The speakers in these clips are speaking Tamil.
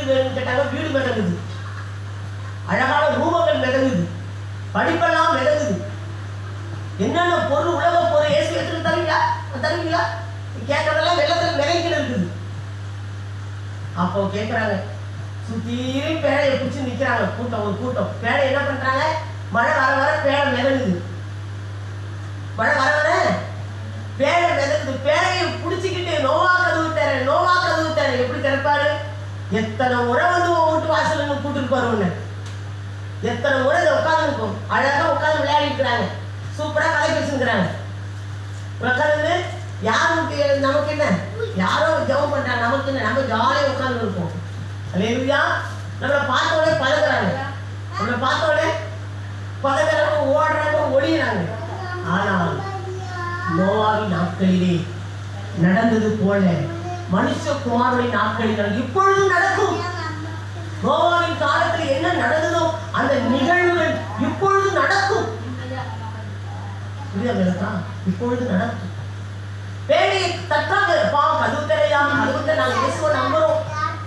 வேணும்னு கேட்டாங்க, வீடு மிதங்குது, அழகான ரூபங்கள் மிதங்குது, படிப்பெல்லாம் மிதங்குது. என்னென்ன பொருள், உலக பொருள் இயேசு எடுத்துட்டு தருவீங்களா கேட்கறதெல்லாம் வெள்ளத்தில் மிதங்கிட்டு இருக்குது. அப்போ கேட்குறாங்க, சுத்தீரி பேழையை பிடிச்சி நிற்கிறாங்க கூட்டம், ஒரு கூட்டம். பேழை என்ன பண்றாங்க, மழை வர வர பேழை மிதங்குது, மழை வர வர பேழை மிதங்குது. பேழையை பிடிச்சிக்கிட்டு நோவா கதவு தர எப்படி திறப்பாரு? எத்தனை முறை வந்து வீட்டு வாசல் கூட்டிருப்பாரு ஒண்ணு, எத்தனை முறை உட்காந்து இருக்கும், அழகா உட்காந்து விளையாடி இருக்கிறாங்க, சூப்பரா கதை பேசுங்கிறாங்க. உட்காந்து யாருக்கு நமக்கு என்ன, யாரோ ஜெபம் பண்றாங்க, நமக்கு என்ன, நம்ம ஜாலியாக உட்காந்து இருப்போம். அல்லேலூயா. நம்மளை பார்த்தோடனே பழகுறாங்க, நம்மளை பார்த்தோடனே பழகுறாங்க, ஓடுறாங்க, ஒளியிறாங்க. ஆனால் நோவாவின் நாட்களிலே நடந்தது போல மனுஷகுமாரனின் நாட்களில் இப்பொழுதும் நடக்கும். நோவாவின் காலத்தில் என்ன நடந்ததோ அந்த நிகழ்வுகள் இப்பொழுது நடக்கும். இப்பொழுது நடக்கும். பேழையை தட்டாங்க, கதவு திரையா, கதவு திரை, நாங்க இயேசுவை நம்புறோம்,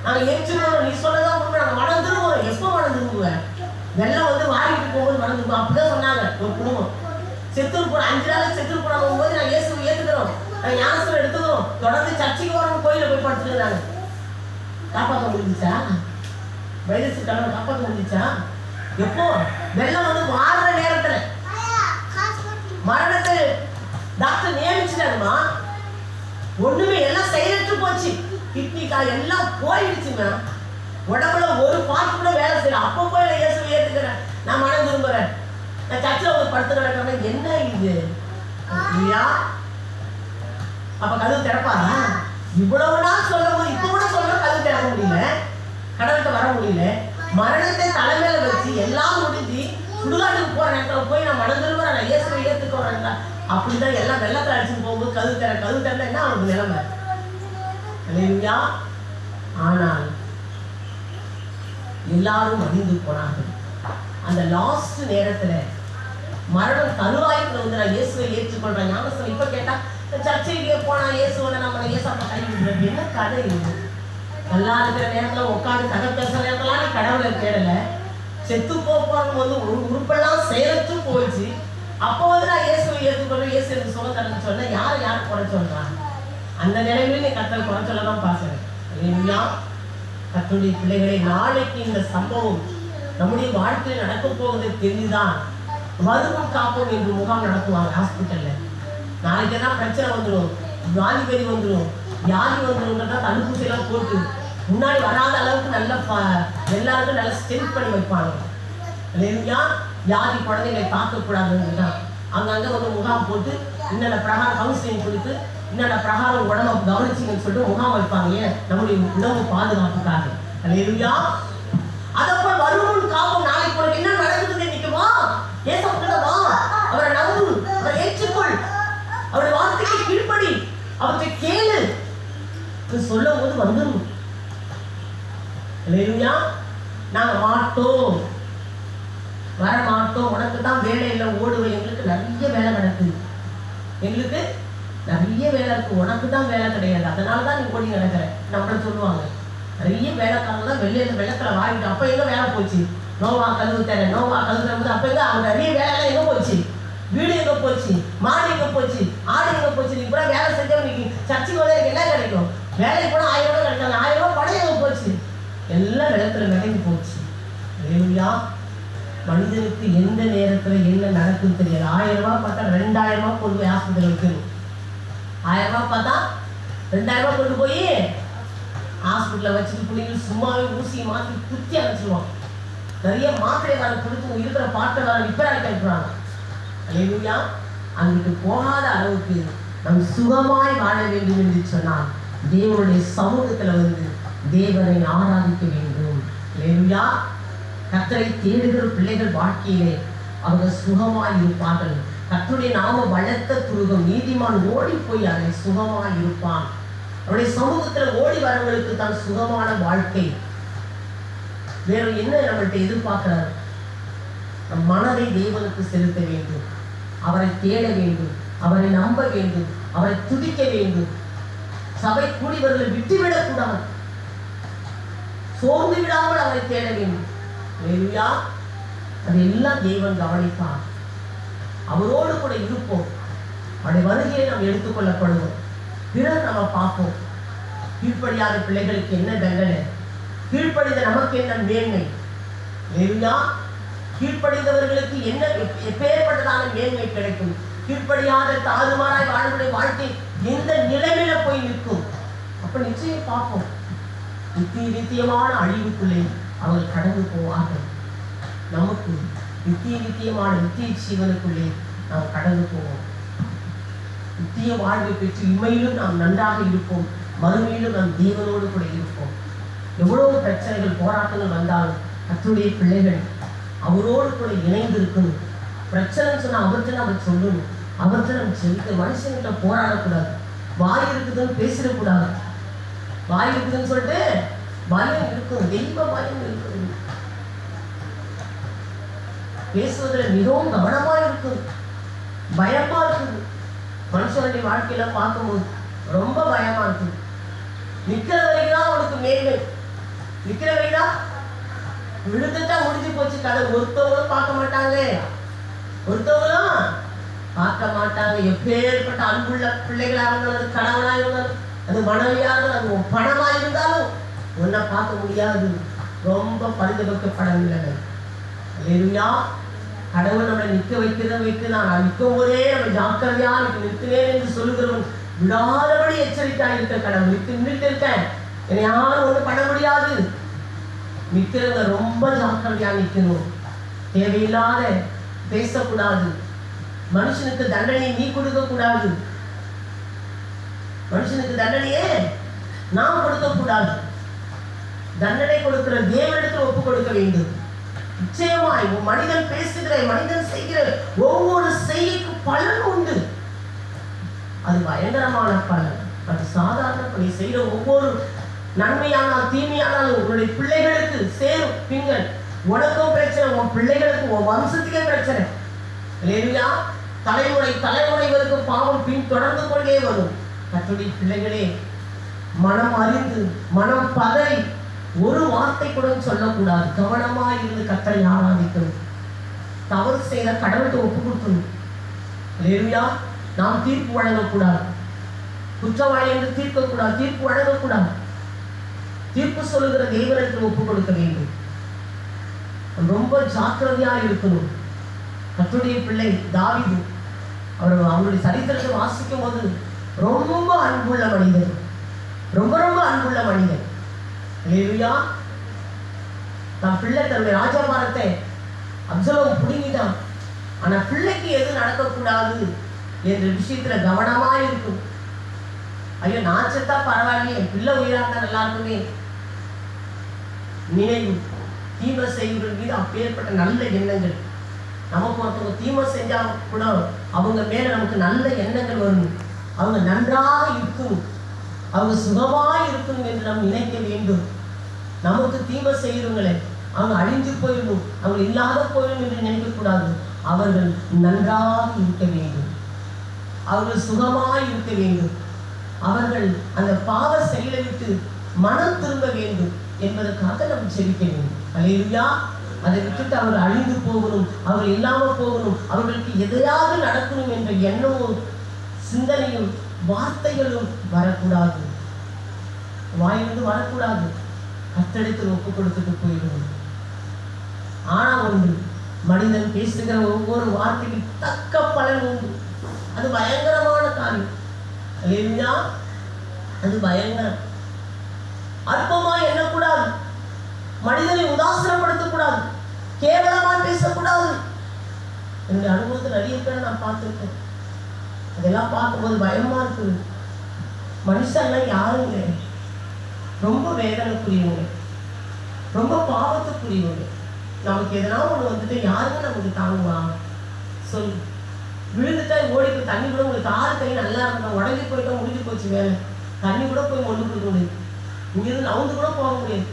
நாங்க ஏற்றுக்கிறோம், நீ சொல்லதான் உண்மை, நாங்க மனம் திரும்புவோம். எப்போ மனம் திரும்புவேன்? வெள்ளம் வந்து வாரிட்டு போகும்போது மனம் திரும்புவோம். அப்படிதான் சொன்னாங்க ஒரு குடும்பம். செத்துரு போற 5 நாள் செத்துரு போறாங்க போது நாங்க இயேசுவை ஏத்துக்கிறோம், நாங்க ஞானஸ்தானம் எடுத்துக்கிறோம், தொடர்ந்து சர்ச்சைக்கு வரோம், கோயில போய் படுத்துக்கிறாங்க. காப்பாற்ற முடிஞ்சிச்சா? வைரஸ் கடவுள் காப்பாற்ற முடிஞ்சிச்சா? எப்போ வெள்ளம் வந்து மாறுற நேரத்துல மரணத்தை டாக்டர் நியமிச்சுட்டாருமா, ஒண்ணுமே எல்லாம் செயலற்று போச்சு, கிட்னிக்கா எல்லாம் போயிடுச்சுங்க, உடம்புல ஒரு பார்ட் கூட வேலை செய்யல. அப்போ போய் இயேசுவை ஏத்துக்கிறேன், நான் மனம் திரும்புறேன், நான் சர்ச்சில் ஒரு படுத்து கிடக்கிறேன், என்ன இது இல்லையா? அப்ப கதவு திறப்பாரா? இவ்வளவு நாள் சொல்லும் போது இப்ப கூட சொல்ற கதவு திறக்க முடியல, கடவுள்கிட்ட வர முடியல. மரணத்தை தலைமையில வச்சு எல்லாம் முடிஞ்சு சுடுகாட்டுக்கு போற நேரத்தில் போய் நான் மனம் திரும்புறேன், நான் இயேசுவை ஏத்துக்கிறேன், அப்படிதான் எல்லாம் வெள்ளத்தில் அடிச்சுட்டு போகும்போது கதவு திறந்தா என்ன அவனுக்கு நிலைமை? அல்லேலூயா. ஆனால் எல்லாரும் அறிந்து போனார்கள். அந்த லாஸ்ட் நேரத்துல மரணம் தருவாய்க்கு வந்து நான் இயேசுவை ஏற்றுக்கொள்றேன், ஞானஸ்தானம் இப்ப கேட்டா சர்ச்சைக்கு போனா இயேசுவை நம்ம இயேசப்பா கை விடுறது என்ன கதை இது? நல்லா இருக்கிற நேரத்துல உட்காந்து கதை பேசுற நேரத்துல நீ கடவுளை தேடல, செத்து போறவங்க வந்து உறுப்பெல்லாம் செயலற்று போயிடுச்சு. அப்போ வந்து நான் இயேசுவை ஏற்றுக்கொள்றேன், இயேசு எனக்கு சுகம் தரேன்னு சொன்னா யார் குறை சொல்றாங்க? அந்த நிலைமையில நீ கர்த்தரை குறை சொல்லதான் பாக்குறேன். இல்லைங்களா? கர்த்தருடைய பிள்ளைகளை, நாளைக்கு இந்த சம்பவம் நம்முடைய வாழ்க்கையில் நடக்க போவதை தெரிஞ்சுதான் வருமுன் காப்போம் என்று முகாம் நடத்துவாங்க ஹாஸ்பிட்டல்ல. நாளைக்கு எல்லாம் பிரச்சனை வந்துடும், வியாதி வந்துடும், வியாதி வந்துடும்ன்றதா தடுப்பூசி எல்லாம் போட்டு முன்னாடி வராத அளவுக்கு நல்ல எல்லாருக்கும் நல்ல ஸ்ட்ரென்த் பண்ணி வைப்பாங்க. இல்லையா? வியாதி குழந்தைகளை தாக்கக்கூடாதுன்றதுதான் அங்கங்க வந்து முகாம் போட்டு இன்னென்ன பிரகாரம் கவுன்சிலிங் கொடுத்து இன்னென்ன பிரகாரம் உடம்பை கவனிச்சிங்கன்னு சொல்லிட்டு முகாம் வைப்பாங்க. ஏன்? நம்முடைய உணவு பாதுகாப்புக்காக. இல்லையா? அதப்போ வருமுன் காப்போம். நாளைக்கு உனக்கு என்ன நடக்குதுன்னு நினைக்குமா? ஏசப்பா அவரை நம்பு, அவரை ஏற்றுக்கொள், அவருடைய வார்த்தைக்கு கீழ்ப்படி, அவற்றை கேளு சொல்லும் போது வந்துடும். இல்லையா? நாங்க மாட்டோம், வர மாட்டோம், உனக்கு தான் வேலை இல்லை, ஓடுவேன், எங்களுக்கு நிறைய வேலை நடக்குது, எங்களுக்கு நிறைய வேலை இருக்கு, உனக்கு தான் வேலை கிடையாது, அதனாலதான் நீ ஓடி நடக்கிற நம்மள சொல்லுவாங்க. நிறைய வேலைக்காரங்க தான் வெள்ளத்துல வாங்கிட்டு அப்ப எங்க வேலை போச்சு? நோவா கழுவு தரேன், நோவா கழுவு தரும் அப்ப எங்க அவங்க நிறைய வேலை எங்க போச்சு? வீடு எங்க போச்சு? மாடு எங்க போச்சு? ஆடு எங்க போச்சு? நீ கூட வேலை செஞ்சவங்க இன்னைக்கு சர்ச்சைக்கு வந்து எனக்கு என்ன கிடைக்கும்? வேலைக்கு போனா 1000 ரூபாய் கிடைக்காது, 1000 ரூபாய் படம் எங்க போச்சு? எல்லாம் வெள்ளத்துல விளைஞ்சு போச்சு. இல்லையா? மனிதனுக்கு எந்த நேரத்துல என்ன நடக்குன்னு தெரியாது. 1000 ரூபாய் பார்த்தா 2000 ரூபாய் கொண்டு போய் ஆஸ்பத்திரி வைக்கணும். 1000 ரூபாய் பார்த்தா 2000 ரூபாய் கொண்டு போய் ஹாஸ்பிட்டலில் வச்சுட்டு பிள்ளைகள் சும்மாவே ஊசியை மாற்றி குத்தி அடைச்சிடுவாங்க. நிறைய மாத்திரை வேலை கொடுத்து இருக்கிற பாட்டை வேலை ரிப்பேர் கேட்குறாங்க. அல்லேலூயா. அங்கிட்டு போகாத அளவுக்கு நம் சுகமாய் வாழ வேண்டும் என்று சொன்னால் தேவனுடைய சமூகத்துல வந்து தேவனை ஆராதிக்க வேண்டும். அல்லேலூயா. கர்த்தரை தேடுகிற பிள்ளைகள் வாழ்க்கையிலே அவங்க சுகமாய் இருப்பார்கள். கர்த்தருடைய நாம வளர்த்த துருகம், நீதிமான் ஓடி போய் அதை சுகமாய் இருப்பான். அவருடைய சமூகத்துல ஓடி வரவங்களுக்கு தான் சுகமான வாழ்க்கை. வேற என்ன நம்மள்கிட்ட எதிர்பார்க்கிறார்? நம் மனதை தேவனுக்கு செலுத்த வேண்டும், அவரை தேட வேண்டும், அவரை நம்ப வேண்டும், அவரை துதிக்க வேண்டும். சபை கூடியவர்களை விட்டுவிடக் கூடாது. சோர்ந்து விடாமல் அவரை தேட வேண்டும். ஹல்லேலூயா. அதெல்லாம் தேவன் கவனிப்பார். அவரோடு கூட இருப்போம். அவருடைய வருகையை நாம் எடுத்துக்கொள்ளப்படுவோம். பிறகு நம்ம பார்ப்போம், கீழ்ப்படியாத பிள்ளைகளுக்கு என்ன தண்டனை, கீழ்ப்படிந்த நமக்கு என்ன மேன்மை. ஹல்லேலூயா. கீழ்ப்படிந்தவர்களுக்கு என்ன எப்பேற்பட்டதான மேன்மை கிடைக்கும். கீழ்ப்படியாத தாறுமாறாய் வாழக்கூடிய வாழ்க்கை எந்த நிலைமையில போய் நிற்கும். அப்ப நிச்சயம் பார்ப்போம், நித்தியமான அழிவுக்குள்ளே அவர்கள் கடந்து போவார்கள். நமக்கு நித்தியமான நித்திய ஜீவனுக்குள்ளே நாம் கடந்து போவோம். நித்திய வாழ்வை பெற்று இம்மையிலும் நாம் நன்றாக இருப்போம், மறுமையிலும் நாம் தேவனோடு கூட இருப்போம். எவ்வளவு பிரச்சனைகள் போராட்டங்கள் வந்தாலும் கர்த்தருடைய பிள்ளைகள் அவரோடு கூட இணைந்து இருக்கணும். பிரச்சனை சொன்னா அவர்கிட்ட நம்ம சொல்லணும், அவர்கிட்ட நம்ம செலுத்த. மனுஷன்கிட்ட போராடக்கூடாது. வாய் இருக்குதுன்னு பேசிடக்கூடாது. வாய் இருக்குதுன்னு சொல்லிட்டு பயம் இருக்கும், தெய்வ பயம் இருக்குது. பேசுவதில் மிகவும் கவனமா இருக்குது, பயமா இருக்குது. மனுஷனுடைய வாழ்க்கையில பார்க்கும்போது ரொம்ப பயமா இருக்குது. நிக்கிற வரைக்கும் அவனுக்கு மேன்மை, நிக்கிற வரைக்கும் விழுந்துட்டா முடிஞ்சு போச்சு கதை. ஒருத்தவங்களும் பார்க்க மாட்டாங்க, ஒருத்தவங்களும் பார்க்க மாட்டாங்க. எப்பேற்பட்ட அன்புள்ள பிள்ளைகளாக இருந்தாலும், அது கணவனாக இருந்தாலும், அது மனைவியாக இருந்தாலும், அது பணமாக இருந்தாலும் ஒன்றை பார்க்க முடியாது. ரொம்ப பரிதவிக்கப்படவில்லை. அல்லேலூயா. கடவுள் நம்மளை நிற்க வைக்க நான் நிற்கும் போதே நம்ம ஜாக்கிரதையா நிற்கிறேன் என்று சொல்லுகிறவன் விடாதபடி எச்சரிக்கையாக இருக்க கடவுள் நின்றுட்டு இருக்கேன், என்னை யாரும் ஒன்றும் பண்ண முடியாது. நிற்கிறவங்க ரொம்ப ஜாக்கிரதையா நிற்கணும். தேவையில்லாத பேசக்கூடாது. மனுஷனுக்கு தண்டனை நீ கொடுக்க கூடாது. மனுஷனுக்கு தண்டனையே நாம் கொடுக்க கூடாது. தண்டனை கொடுக்கிற தேவனிடத்தில் ஒப்பு கொடுக்க வேண்டும். நிச்சயமாய் மனிதன் பேசுகிற, மனிதன் செய்கிற ஒவ்வொரு செய்கைக்கு பலன் உண்டு. அது பயங்கரமான பலன். அது சாதாரண பணி. செய்கிற ஒவ்வொரு நன்மையானால் தீமையானாலும் உங்களுடைய பிள்ளைகளுக்கு சேரும். பின்கள் உனக்கும் பிரச்சனை, உன் பிள்ளைகளுக்கு, உன் வம்சத்துக்கே பிரச்சனை. இல்லையா? தலைமுறை வரைக்கும் பாவம் பின் தொடர்ந்து கொண்டே வரும். கர்த்தருடைய பிள்ளைகளே, மனம் அறிந்து மனம் பதறி ஒரு வார்த்தை கூட சொல்லக்கூடாது. கவனமாக இருந்து கர்த்தரை ஆராதிக்கணும். தவறு செய்த கடவுளுக்கு ஒப்பு கொடுக்கணும். இல்லையா? நாம் தீர்ப்பு வழங்கக்கூடாது. குற்றவாளி என்று தீர்க்கக்கூடாது, தீர்ப்பு வழங்கக்கூடாது. தீர்ப்பு சொல்லுகிற தேவனுக்கு ஒப்பு கொடுக்க வேண்டும். ரொம்ப ஜாக்கிரதையா இருக்கணும். கர்த்தருடைய பிள்ளை தாவீது, அவருடைய சரித்திரத்தை வாசிக்கும் போது ரொம்ப அன்புள்ள மனிதன், ரொம்ப அன்புள்ள மனிதன். அல்லேலூயா. தன் பிள்ளை தன்னுடைய ராஜபாரத்தை அப்சலோம் பிடுங்கிட்டான். ஆனா பிள்ளைக்கு எது நடக்கக்கூடாது என்ற விஷயத்துல கவனமா இருக்கும். ஐயோ, நான் செத்தா பரவாயில்லையே, என் பிள்ளை உயிராக நல்லா இருக்குமே. நினைவு தீமை செய்வர்கள் மீது அப்பேற்பட்ட நல்ல எண்ணங்கள். நமக்கு ஒருத்தவங்க தீமை செஞ்சா கூட அவங்க மேல நமக்கு நல்ல எண்ணங்கள் வரும். அவங்க நன்றாக இருக்கணும், அவங்க சுகமாக இருக்கணும் என்று நாம் நினைக்க வேண்டும். நமக்கு தீமை செய்கிறவங்களே அவங்க அழிஞ்சு போயிடணும், அவங்க இல்லாத போயிடும் என்று நினைக்கக்கூடாது. அவர்கள் நன்றாக இருக்க வேண்டும், அவர்கள் சுகமாக இருக்க வேண்டும். அவர்கள் அந்த பாவ செயலை விட்டு மனம் திரும்ப வேண்டும் என்பதற்காக நாம் செபிக்க வேண்டும். அல்லேலூயா. அதை விட்டுட்டு அவர்கள் அழிந்து போகணும், அவர்கள் இல்லாமல் போகணும், அவர்களுக்கு எதையாவது நடக்கணும் என்ற எண்ணமும் சிந்தனையும் வார்த்தைகளும் வரக்கூடாது, வாயிலிருந்து வரக்கூடாது. கர்த்தரிடத்தில் ஒப்பு கொடுத்துட்டு போயிடும். ஆனா ஒன்று, மனிதன் பேசுகிற ஒவ்வொரு வார்த்தைக்கு தக்க பலன் உண்டு. அது பயங்கரமான காரியம். அல்லேலூயா. அது பயங்கரம். அற்பமா எண்ணக்கூடாது, மனிதனை உதாசனப்படுத்தக்கூடாது, கேவலமா பேசக்கூடாது. என்னுடைய அனுபவத்தில் நிறைய பேர் நான் பார்த்துருக்கேன். அதெல்லாம் பார்க்கும்போது பயமா இருக்குது. மனுஷன்லாம் யாருங்க ரொம்ப வேதனைக்குரியவங்க, ரொம்ப பாவத்துக்குரியவங்க. நமக்கு எதனா ஒன்று வந்துட்டு யாருங்க நமக்கு தாங்குவா சொல்லு. விழுந்துட்டா ஓடிக்கு தண்ணி கூட உங்களுக்கு ஆறு கை நல்லா இருந்தால் உடஞ்சி போயிட்டா முடிஞ்சு போச்சு வேலை. தண்ணி கூட போய் கொண்டு கொடுக்க முடியாது, இங்கிருந்து நவுந்து கூட போக முடியாது.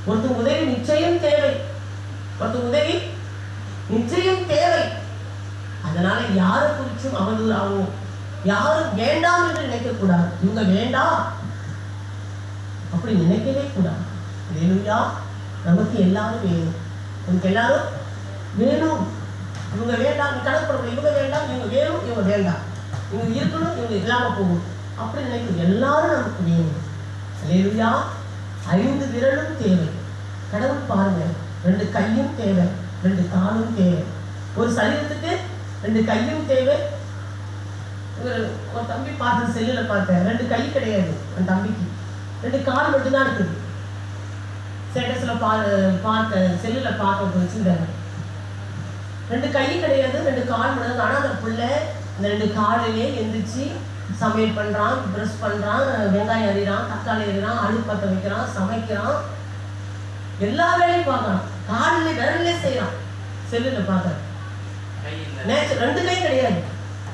ஒருத்தர் உதவி நிச்சயம் தேவை, ஒருத்தர் உதவி நிச்சயம் தேவை. அதனால யாரை குறிச்சும் அவதூறாகவும் யாரும் வேண்டாம் என்று நினைக்கக்கூடாது. இவங்க வேண்டாம் அப்படி நினைக்கவே கூடாது. அல்லேலூயா. நமக்கு எல்லாரும் வேணும், நமக்கு எல்லாரும் வேணும். இவங்க வேண்டாம், கணக்கு இவங்க வேண்டாம், இவங்க வேணும், இவங்க வேண்டாம், இவங்க இருக்கணும், இவங்க இல்லாமல் போகும் அப்படி நினைக்கும். எல்லாரும் நமக்கு வேணும். அல்லேலூயா. 5 விரலும் தேவை. கடவுள் பாருங்க, 2 கையும் தேவை, 2 காலும் தேவை. ஒரு சரீரத்துக்கு 2 கையும் தேவை. ஒரு தம்பி பார்த்து செல்லில் பார்த்தேன், 2 கை கிடையாது அந்த தம்பிக்கு, 2 கால் மட்டும்தான் இருக்குது. ஸ்டேட்டஸில் பார்த்தேன், செல்லில் பார்க்க வச்சுருந்தாங்க. 2 கை கிடையாது, 2 கால் மட்டும். ஆனால் அந்த பிள்ளை அந்த 2 காலிலே எந்திரிச்சு சமையல் பண்ணுறான், ப்ரெஷ் பண்ணுறான், வெங்காயம் அறிகிறான், தக்காளி அறிகிறான், அழு பற்ற வைக்கிறான், சமைக்கிறான், எல்லா வேலையும் பார்க்குறான். காலில் விரலே செய்கிறான். செல்லில் பார்க்குறேன். 2 கை கிடையாது,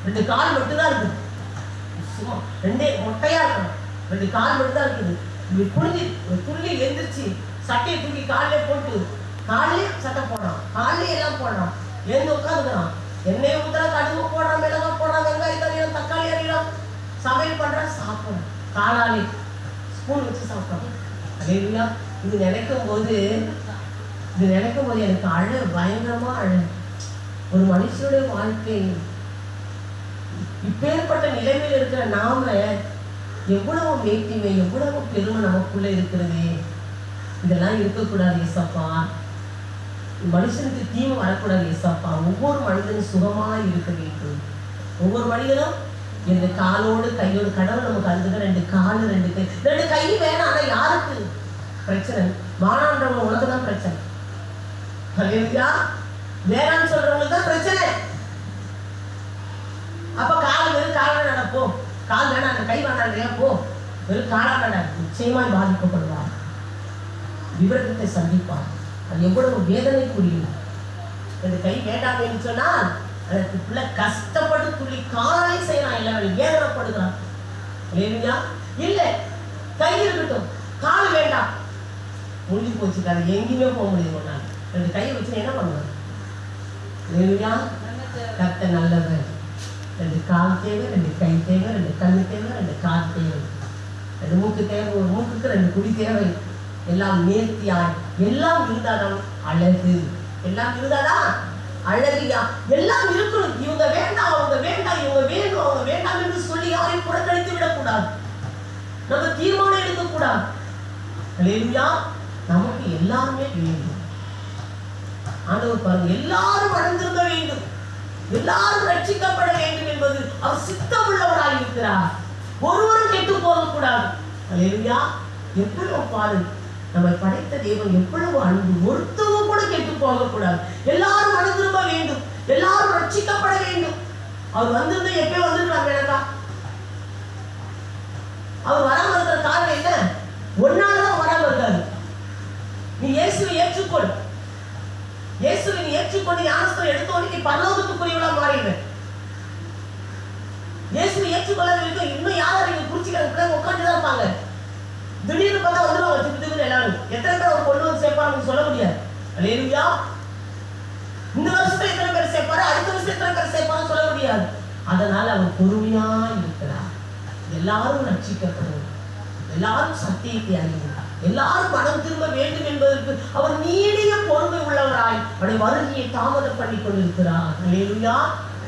2 கால் மட்டும்தான் இருக்குது. சும்மா 2 மொட்டையாக இருக்கணும், 2 கால் மட்டும்தான் இருக்குது. இப்படி புரிஞ்சு துள்ளி எந்திரிச்சு சட்டையை தூக்கி காலிலே போட்டு, காலிலே சட்டை போடுறான், காலிலே எல்லாம் போடுறான், எழுந்து உட்காந்துக்கிறான். எண்ணெயை ஊற்றுறான், கடுகு போடுறான், மிளகாய் போடுறான், வெங்காயம் அறிகிறான், தக்காளி அறிகிறான், சமையல் பண்ணுறான், சாப்பிட்றான். காலாலே ஸ்பூன் வச்சு சாப்பிட்றான். அல்லேலூயா. இது நினைக்கும் போது எனக்கு அழ, பயங்கரமாக அழ. ஒரு மனுஷனுடைய வாழ்க்கை இப்பேற்பட்ட நிலைமையில் இருக்கிற நாம எவ்வளவு மேட்டிமை, எவ்வளவு பெருமை நமக்குள்ள இருக்கிறது. இதெல்லாம் இருக்கக்கூடாது ஏசப்பா. மனுஷனுக்கு தீமை வரக்கூடாது ஏசப்பா. ஒவ்வொரு மனிதனும் சுகமாக இருக்க வேண்டும். ஒவ்வொரு மனிதனும் இந்த காலோடு கையோடு, கடவுள் நமக்கு அதுக்கு 2 கால் 2 கை. 2 கை வேணாம். ஆனால் யாருக்கு பிரச்சனை? வானான்றவங்க உனக்கு தான் பிரச்சனை. அல்லேலூயா. வேணான்னு சொல்றவங்களுக்கு தான் பிரச்சனை. அப்ப கால் வெறும் கால நடப்போம், கால் வேணாம், அந்த கை வேணாம், போ வெறும் காலா நட, நிச்சயமாய் பாதிக்கப்படுவார், விபரீதத்தை சந்திப்பார். அது எவ்வளவு வேதனைக்குரியது. 2 கை வேண்டாமேன்னு சொன்னால் அதற்கு பிள்ளை கஷ்டப்பட்டு துள்ளி காலை செய்யறான், எல்லாரும் வேதனைப்படுகிறான். இல்லையா? இல்லை, கை இருக்கட்டும், கால் வேண்டாம், முடிஞ்சு போச்சுக்காது, எங்கேயுமே போக முடியும். நான் 2 கையை வச்சு என்ன பண்ணுவேன்? இல்லையா? கர்த்தர் நல்லவர். 2 கால் தேவை, 2 கை தேவை, 2 கண்ணு தேவை, 2 கால் தேவை, 2 மூக்கு தேவை, ஒரு மூக்குக்கு 2 குடி தேவை. எல்லாம் நேர்த்தியாய் எல்லாம் இருந்தாதான் அழகு. எல்லாம் இருந்தாதான் அழகியா. எல்லாம் இருக்கணும். இவங்க வேண்டாம், அவங்க வேண்டாம், இவங்க வேணும், அவங்க வேண்டாம் என்று சொல்லி யாரையும் புறக்கணித்து விடக்கூடாது. நம்ம தீர்மானம் எடுக்கக்கூடாது. அல்லேலூயா. நமக்கு எல்லாருமே வேண்டும். ஆண்டவர் பாருங்க, எல்லாரும் வளர்ந்திருக்க வேண்டும், எல்லாரும் ரட்சிக்கப்பட வேண்டும் என்பது அவர் சித்தம் உள்ளவராக இருக்கிறார். ஒருவரும் கெட்டு போகக்கூடாது. அல்லேலூயா. எவ்வளவு பாரு, நம்மை படைத்த தேவன் எவ்வளவு அன்பு. ஒருத்தவங்க கூட கெட்டு போகக்கூடாது. எல்லாரும் வளர்ந்திருக்க வேண்டும், எல்லாரும் ரட்சிக்கப்பட வேண்டும். அவர் வந்திருந்தா எப்பயோ வந்துருக்காங்க. எனக்கா அவர் வராம இருக்கிற காரணம் என்ன? ஒன்னாலதான் வராம இருக்காரு. நீ இயேசுவை ஏற்றுக்கொள். இயேசுவை நீ ஏற்றுக்கொண்டு ஞானஸ்தானம் எடுத்தோன்னு நீ பரலோகத்துக்குரியவளா மாறிடுவேன். இயேசுவை ஏற்றுக்கொள்ளாத வரைக்கும் இன்னும் யாரும் நீங்க குறிச்சிக்கிற உட்காந்துதான் இருப்பாங்க. திடீர்னு பார்த்தா வந்துடுவாங்க திடீர்னு எல்லாரும். எத்தனை பேர் அவர் கொண்டு வந்து சேர்ப்பாரு சொல்ல முடியாது. அல்லேலூயா. இந்த வருஷத்துல எத்தனை பேர் சேர்ப்பாரு, அடுத்த வருஷம் எத்தனை பேர் சேர்ப்பாரு சொல்ல முடியாது. அதனால அவர் பொறுமையா இருக்கிறார். எல்லாரும் ரட்சிக்கப்படும், எல்லாரும் சத்தியத்தை அறியும், எல்லாரும் மனம் திரும்ப வேண்டும் என்பதற்கு அவர் நீடிய பொறுமை உள்ளவராய் அவருடைய வருகையை தாமதம் பண்ணி கொண்டிருக்கிறார். அல்லேலூயா.